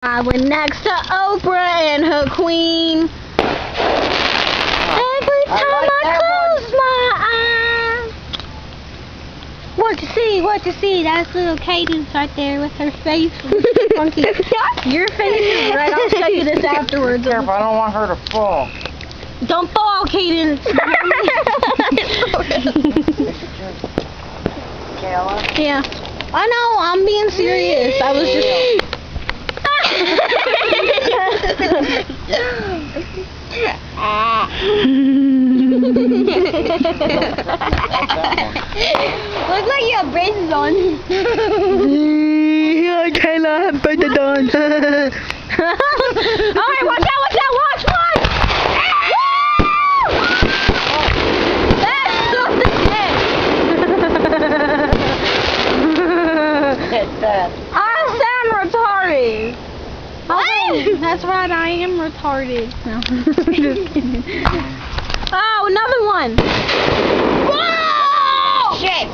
I went next to Oprah and her queen. Every time I close my eyes. What you see? That's little Cadence right there with her face. Funky. Your face is red. I'll show you this afterwards. Careful, I don't want her to fall. Don't fall, Cadence. Yeah. I know, I'm being serious. I was just... Looks like you have braces on. Yeah, Kayla, I have braces on. Alright, watch out, watch! That shook the deck. I sound retarded. What? That's right, I am retarded. No, just kidding. Oh, another one. Whoa! Shit.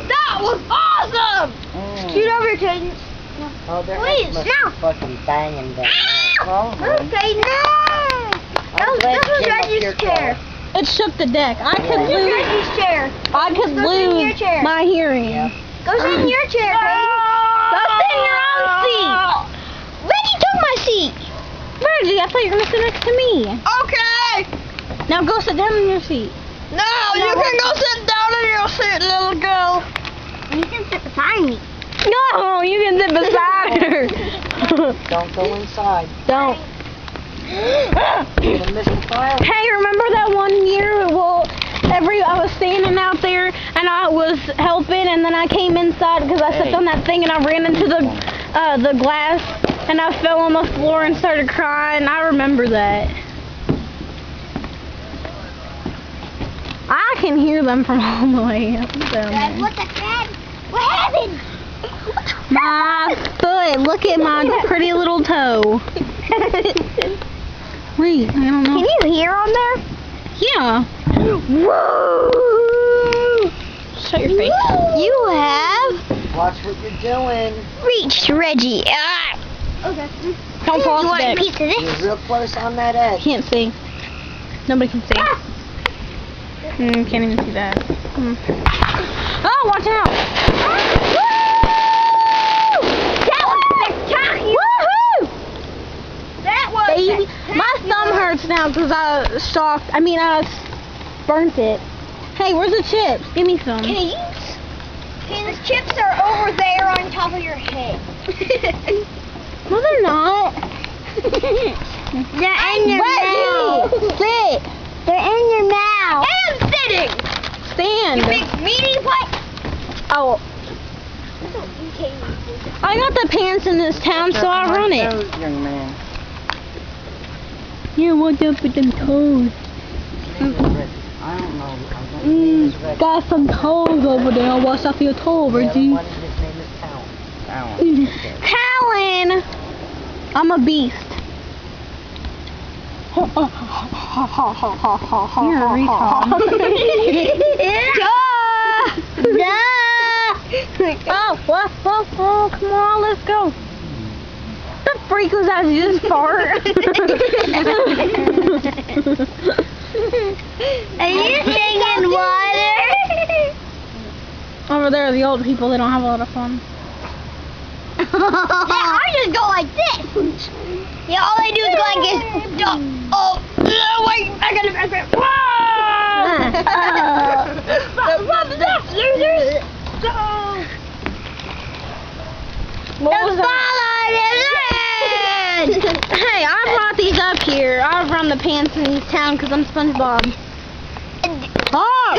That was awesome. Scoot over, Cadence. Oh, there Please, must no. be fucking banging down there. Okay, no. This was Reggie's chair. It shook the deck. I could lose. Reggie's chair. I could lose my hearing. Yeah. Go sit in your chair, Cadence. Go sit in your own seat. Reggie took my seat. Reggie, I thought you were going to sit next to me. Okay. Now go sit down in your seat. No, you can go sit down in your seat, little girl. You can sit beside me. No, you can sit beside her. Don't go inside. Don't. You're gonna miss the fire. Hey, remember that one year? Well, I was standing out there and I was helping, and then I came inside because I stepped on that thing and I ran into the glass and I fell on the floor and started crying. I remember that. I can hear them from all the way up there. Dad, what the heck? What happened? My foot. Look at my pretty little toe. Wait, I don't know. Can you hear on there? Yeah. Whoa! Shut your face. You have Watch what you're doing. reached Reggie. Ah. Okay. Don't fall You off want the a deck. piece of this? You're real close on that edge. Can't see. Nobody can see. Can't even see that. Oh, watch out! That was spectacular! Woohoo! That was Baby, my thumb hurts now because I burnt it. Hey, where's the chips? Give me some. Cadence? Cadence, chips are over there on top of your head. No, they're not. They're in your mouth. Sit. They're in your mouth. And sitting. Stand. You big meaty what? Oh, I got the pants in this town, so I run it. Nose, young man. Yeah, what's up with them toes? I don't know. His name is Reggie. Got some toes over there. Watch out for your toe, The other Reggie. one, his name is Talon. Talon! I'm a beast. You're a retard. Oh, come on, let's go. The freak was that just fart? Are you singing water? Over there are the old people. They don't have a lot of fun. Yeah, I just go like this. Yeah, all I do is go like this. Oh, wait, I gotta back it. Losers. What was that? Hey, I brought these up here. I run the pants in this town because I'm SpongeBob. Oh!